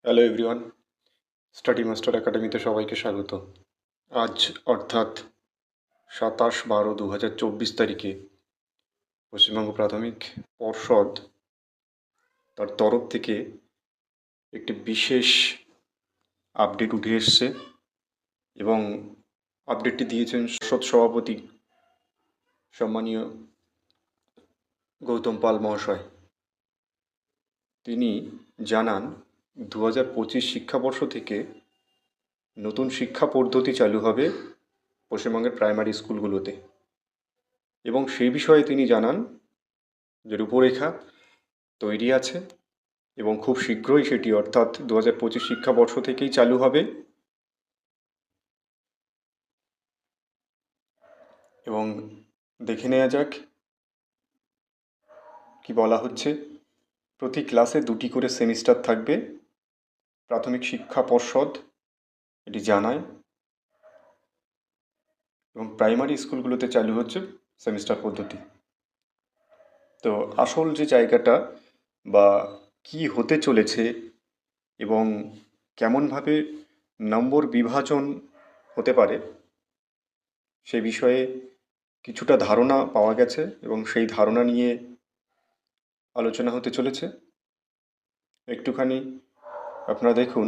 Hello everyone, study master একাডেমিতে সবাইকে স্বাগত। আজ অর্থাৎ 27/12/2024 তারিখে পশ্চিমবঙ্গ প্রাথমিক পর্ষদ তার তরফ থেকে একটি বিশেষ আপডেট উঠে এসছে এবং আপডেটটি দিয়েছেন পর্ষদ সভাপতি সম্মানীয় গৌতম পাল মহাশয়। তিনি জানান 2025 শিক্ষাবর্ষ থেকে নতুন শিক্ষা পদ্ধতি চালু হবে পশ্চিমবঙ্গের প্রাইমারি স্কুলগুলোতে এবং সেই বিষয়ে তিনি জানান যে রূপরেখা তৈরি আছে এবং খুব শীঘ্রই সেটি অর্থাৎ 2025 শিক্ষাবর্ষ থেকেই চালু হবে এবং দেখে নেওয়া যাক কি বলা হচ্ছে। প্রতি ক্লাসে 2টি করে সেমিস্টার থাকবে, প্রাথমিক শিক্ষা পর্ষদ এটি জানায় এবং প্রাইমারি স্কুলগুলোতে চালু হচ্ছে সেমিস্টার পদ্ধতি। তো আসল যে জায়গাটা বা কি হতে চলেছে এবং কেমনভাবে নম্বর বিভাজন হতে পারে সে বিষয়ে কিছুটা ধারণা পাওয়া গেছে এবং সেই ধারণা নিয়ে আলোচনা হতে চলেছে। একটুখানি আপনারা দেখুন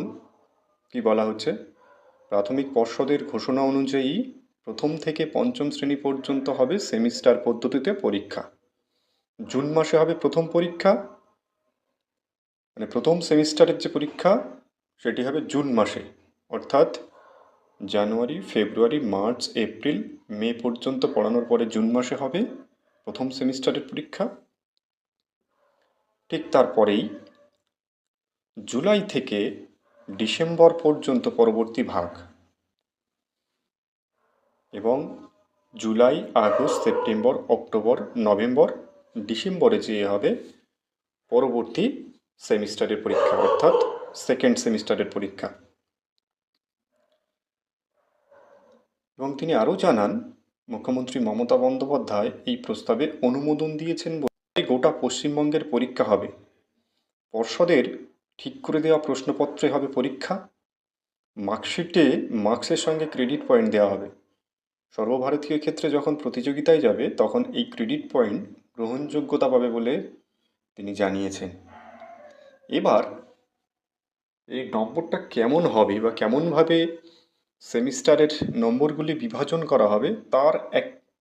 কি বলা হচ্ছে। প্রাথমিক পর্ষদের ঘোষণা অনুযায়ী প্রথম থেকে পঞ্চম শ্রেণী পর্যন্ত হবে সেমিস্টার পদ্ধতিতে পরীক্ষা। জুন মাসে হবে প্রথম পরীক্ষা, মানে প্রথম সেমিস্টারের যে পরীক্ষা সেটি হবে জুন মাসে, অর্থাৎ জানুয়ারি, ফেব্রুয়ারি, মার্চ, এপ্রিল, মে পর্যন্ত পড়ানোর পরে জুন মাসে হবে প্রথম সেমিস্টারের পরীক্ষা। ঠিক তারপরেই জুলাই থেকে ডিসেম্বর পর্যন্ত পরবর্তী ভাগ এবং July, August, September, October, November, ডিসেম্বরে যে হবে পরবর্তী সেমিস্টারের পরীক্ষা অর্থাৎ সেকেন্ড সেমিস্টারের পরীক্ষা। এবং তিনি আরও জানান মুখ্যমন্ত্রী মমতা বন্দ্যোপাধ্যায় এই প্রস্তাবে অনুমোদন দিয়েছেন বলে গোটা পশ্চিমবঙ্গের পরীক্ষা হবে। পর্ষদের ঠিক করে দেওয়া প্রশ্নপত্রে হবে পরীক্ষা, মার্কশিটে মার্কসের সঙ্গে ক্রেডিট পয়েন্ট দেওয়া হবে। সর্বভারতীয় ক্ষেত্রে যখন প্রতিযোগিতায় যাবে তখন এই ক্রেডিট পয়েন্ট গ্রহণযোগ্যতা পাবে বলে তিনি জানিয়েছেন। এবার এই নম্বরটা কেমন হবে বা কেমনভাবে সেমিস্টারের নম্বরগুলি বিভাজন করা হবে তার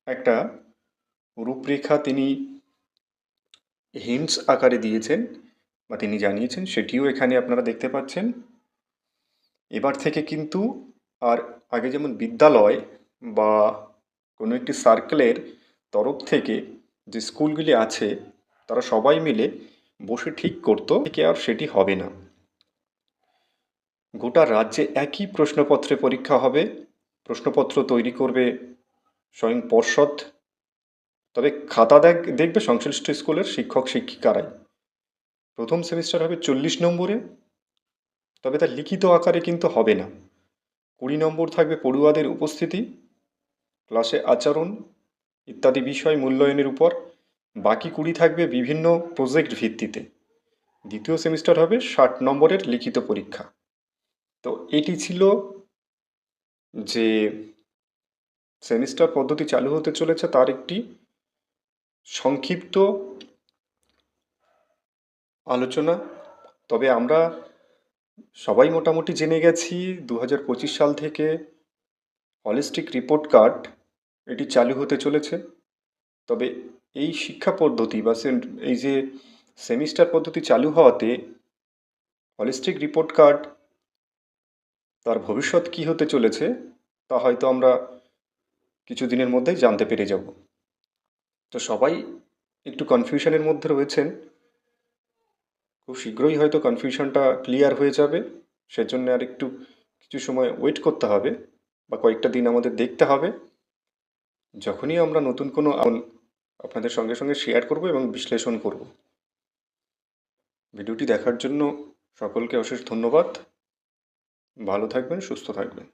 একটা রূপরেখা তিনি হিন্টস আকারে দিয়েছেন বা তিনি জানিয়েছেন, সেটিও এখানে আপনারা দেখতে পাচ্ছেন। এবার থেকে কিন্তু আর আগে যেমন বিদ্যালয় বা কোনো একটি সার্কেলের তরফ থেকে যে স্কুলগুলি আছে তারা সবাই মিলে বসে ঠিক করতো, আর সেটি হবে না। গোটা রাজ্যে একই প্রশ্নপত্রে পরীক্ষা হবে, প্রশ্নপত্র তৈরি করবে স্বয়ং পর্ষদ, তবে খাতা দেখবে সংশ্লিষ্ট স্কুলের শিক্ষক শিক্ষিকারাই। প্রথম সেমিস্টার হবে 40 নম্বরে, তবে তার লিখিত আকারে কিন্তু হবে না। 20 নম্বর থাকবে পড়ুয়াদের উপস্থিতি, ক্লাসে আচরণ ইত্যাদি বিষয় মূল্যায়নের উপর, বাকি 20 থাকবে বিভিন্ন প্রজেক্ট ভিত্তিতে। দ্বিতীয় সেমিস্টার হবে 60 নম্বরের লিখিত পরীক্ষা। তো এটি ছিল যে সেমিস্টার পদ্ধতি চালু হতে চলেছে তার একটি সংক্ষিপ্ত আলোচনা। তবে আমরা সবাই মোটামুটি জেনে গেছি 2025 সাল থেকে হলিস্টিক রিপোর্ট কার্ড এটি চালু হতে চলেছে। তবে এই শিক্ষা পদ্ধতি বা এই যে সেমিস্টার পদ্ধতি চালু হওয়াতে হলিস্টিক রিপোর্ট কার্ড তার ভবিষ্যৎ কী হতে চলেছে তা হয়তো আমরা কিছুদিনের মধ্যেই জানতে পেরে যাব। তো সবাই একটু কনফিউশনের মধ্যে রয়েছেন, খুব শীঘ্রই হয়তো কনফিউশনটা ক্লিয়ার হয়ে যাবে। সেজন্য আর একটু কিছু সময় ওয়েট করতে হবে বা কয়েকটা দিন আমাদের দেখতে হবে। যখনই আমরা নতুন কোনো আপনাদের সঙ্গে সঙ্গে শেয়ার করব এবং বিশ্লেষণ করব। ভিডিওটি দেখার জন্য সকলকে অশেষ ধন্যবাদ। ভালো থাকবেন, সুস্থ থাকবেন।